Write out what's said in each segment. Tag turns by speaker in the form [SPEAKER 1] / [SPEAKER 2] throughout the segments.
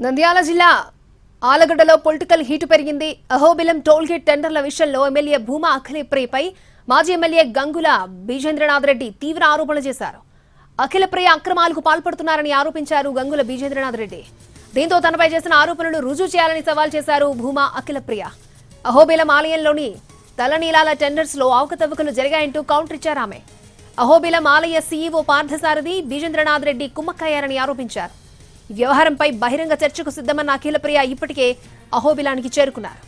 [SPEAKER 1] నంద్యాల జిల్లా ఆలగడ్డలో political heat పెరిగింది. Ahobilam tollgate టెండర్ల విషయంలో ఎమ్మెల్యే భూమా అఖిలప్రియపై మాజీ ఎమ్మెల్యే గంగుల బీజేంద్రనాథ్ రెడ్డి తీవ్ర ఆరోపణలు చేశారు. అఖిలప్రియ అక్రమాలకు పాల్పడుతున్నారని ఆరోపించారు గంగుల బీజేంద్రనాథ్ రెడ్డి. దీంతో తనపై చేసిన ఆరోపణలు రుజువు చేయాలని సవాల్ చేశారు భూమా అఖిలప్రియ. అహోబిలం ఆలయంలోని తలనీలాల టెండర్స్ లో అవకతవకలు జరిగాయంటూ కౌంటర్ ఇచ్చారు ఆమె. అహోబిలం ఆలయ సీఈఓ పార్థసారథి బీజేంద్రనాథ్ రెడ్డి కుమ్మక్కయ్యారని ఆరోపించారు. ఈ వ్యవహారంపై బహిరంగ చర్చకు సిద్ధమన్న అఖిలప్రియ ఇప్పటికే అహోబిలానికి చేరుకున్నారు.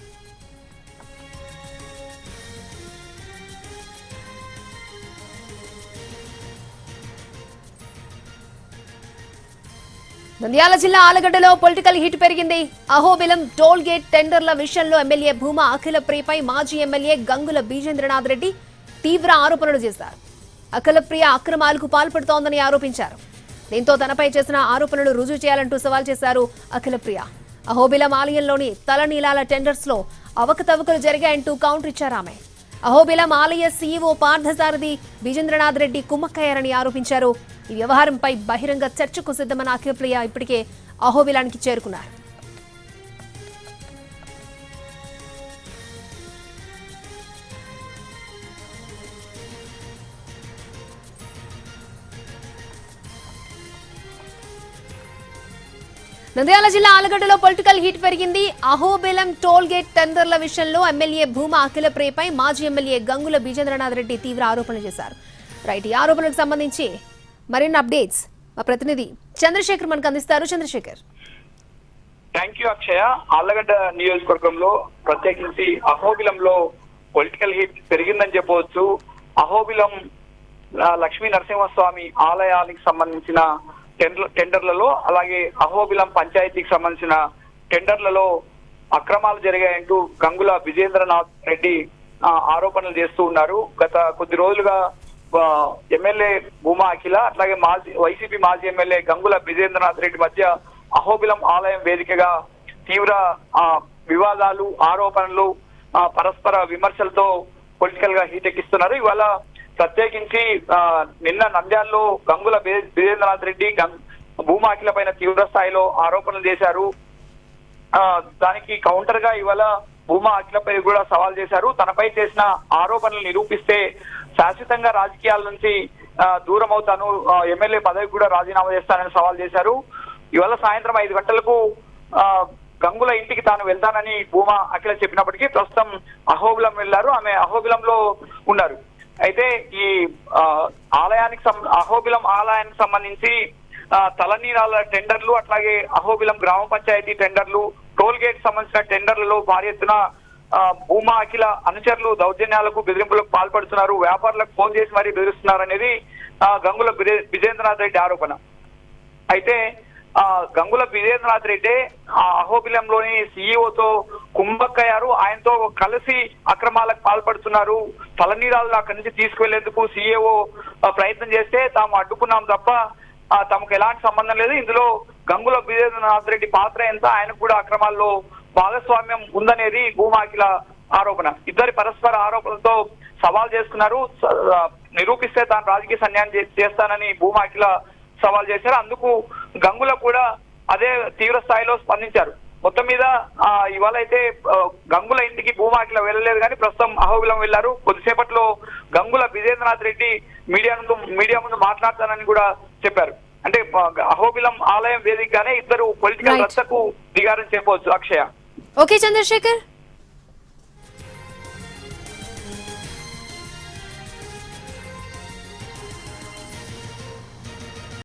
[SPEAKER 1] నంద్యాల జిల్లా ఆలగడ్డలో పొలిటికల్ హీట్ పెరిగింది. అహోబిలం టోల్ గేట్ టెండర్ల విషయంలో ఎమ్మెల్యే భూమా అఖిలప్రియపై మాజీ ఎమ్మెల్యే గంగుల బీజేంద్రనాథ్ రెడ్డి తీవ్ర ఆరోపణలు చేశారు. అఖిలప్రియ అక్రమాలకు పాల్పడుతోందని ఆరోపించారు. దీంతో తనపై చేసిన ఆరోపణలు రుజువు చేయాలంటూ సవాల్ చేశారు అఖిలప్రియ. అహోబిలం ఆలయంలోని తలనీలాల టెండర్స్ లో అవకతవకలు జరిగాయంటూ కౌంటర్ ఇచ్చారు ఆమె. అహోబిలం ఆలయ సీఈఓ పార్థసారథి బీజేంద్రనాథ్ రెడ్డి కుమ్మక్కయ్యారని ఆరోపించారు. ఈ వ్యవహారంపై బహిరంగ చర్చకు సిద్ధమన్న అఖిలప్రియ ఇప్పటికే అహోబిలానికి చేరుకున్నారు. నంద్యాల జిల్లా ఆలగడ్డలో పొలిటికల్ హీట్ పెరిగింది. అహోబిలం టోల్ గేట్ టెండర్ల విషయంలో ఎమ్మెల్యే భూమా అఖిలప్రియపై మాజీ ఎమ్మెల్యే గంగుల బీజేంద్రనాథ్ రెడ్డి తీవ్ర ఆరోపణలు చేశారు. రైట్, ఈ ఆరోపణలకు సంబంధించి మరిన్ని అప్డేట్స్ మా ప్రతినిధి చంద్రశేఖర్ మనకు అందిస్తారు. చంద్రశేఖర్.
[SPEAKER 2] థ్యాంక్ యూ అక్షయ. ఆళ్లగడ్డ నియోజకవర్గంలో ప్రత్యేకించి అహోబిలంలో పొలిటికల్ హీట్ పెరిగిందని చెప్పవచ్చు. అహోబిలం లక్ష్మీ నరసింహస్వామి ఆలయానికి సంబంధించిన టెండర్లలో, అలాగే అహోబిలం పంచాయతీకి సంబంధించిన టెండర్లలో అక్రమాలు జరిగాయంటూ గంగుల బీజేంద్రనాథ్ రెడ్డి ఆరోపణలు చేస్తూ ఉన్నారు. గత కొద్ది రోజులుగా ఎమ్మెల్యే భూమా అఖిల, అట్లాగే వైసీపీ మాజీ ఎమ్మెల్యే గంగుల బీజేంద్రనాథ్ రెడ్డి మధ్య అహోబిలం ఆలయం వేదికగా తీవ్ర వివాదాలు, ఆరోపణలు, పరస్పర విమర్శలతో పొలిటికల్ గా హీట్ ఎక్కిస్తున్నారు. ఇవాళ ప్రత్యేకించి నిన్న నంద్యాలలో గంగుల బీజేంద్రనాథ్ రెడ్డి భూమా అఖిల పైన తీవ్ర స్థాయిలో ఆరోపణలు చేశారు. దానికి కౌంటర్ గా ఇవాళ భూమా అఖిలపై కూడా సవాల్ చేశారు. తనపై చేసిన ఆరోపణలు నిరూపిస్తే శాశ్వతంగా రాజకీయాల నుంచి దూరం అవుతాను, ఎమ్మెల్యే పదవికి కూడా రాజీనామా చేస్తానని సవాల్ చేశారు. ఇవాళ సాయంత్రం 5 గంటలకు గంగుల ఇంటికి తాను వెళ్తానని భూమా అఖిల చెప్పినప్పటికీ ప్రస్తుతం అహోబిలం వెళ్లారు. ఆమె అహోబిలంలో ఉన్నారు. అయితే ఈ అహోబిలం ఆలయానికి సంబంధించి తలనీలాల టెండర్లు, అట్లాగే అహోబిలం గ్రామ పంచాయతీ టెండర్లు, టోల్ గేట్ సంబంధించిన టెండర్లలో భారీ ఎత్తున భూమా అఖిల అనుచరులు దౌర్జన్యాలకు, బెదిరింపులకు పాల్పడుతున్నారు, వ్యాపారులకు ఫోన్ చేసి మరీ బెదిరిస్తున్నారు అనేది గంగుల బీజేంద్రనాథ్ రెడ్డి ఆరోపణ. అయితే గంగుల బీజేంద్రనాథ్ రెడ్డి అహోబిలంలోని సీఈఓతో కుంభక్కయ్యారు. ఆయనతో కలిసి అక్రమాలకు పాల్పడుతున్నారు. తలనీలాలను అక్కడి నుంచి తీసుకువెళ్లేందుకు సీఈఓ ప్రయత్నం చేస్తే తాము అడ్డుకున్నాం తప్ప తమకు ఎలాంటి సంబంధం లేదు. ఇందులో గంగుల బీజేంద్రనాథ్ రెడ్డి పాత్ర ఎంత, ఆయనకు కూడా అక్రమాల్లో భాగస్వామ్యం ఉందనేది భూమా అఖిల ఆరోపణ. ఇద్దరి పరస్పర ఆరోపణలతో సవాల్ చేసుకున్నారు. నిరూపిస్తే తాను రాజకీయ సన్యాయం చేస్తానని భూమా అఖిల సవాల్ చేశారు. అందుకు గంగుల కూడా అదే తీవ్ర స్థాయిలో స్పందించారు. మొత్తం మీద ఇవాళ అయితే గంగుల ఇంటికి భూమా అఖిల వెళ్ళలేదు, కానీ ప్రస్తుతం అహోబిలం వెళ్లారు. కొద్దిసేపట్లో గంగుల బీజేంద్రనాథ్ రెడ్డి మీడియా ముందు మాట్లాడతానని కూడా చెప్పారు. అంటే అహోబిలం ఆలయం వేదికగానే ఇద్దరు పొలిటికల్ రచ్చకు దిగారని చెప్పవచ్చు అక్షయ.
[SPEAKER 1] ఓకే చంద్రశేఖర్.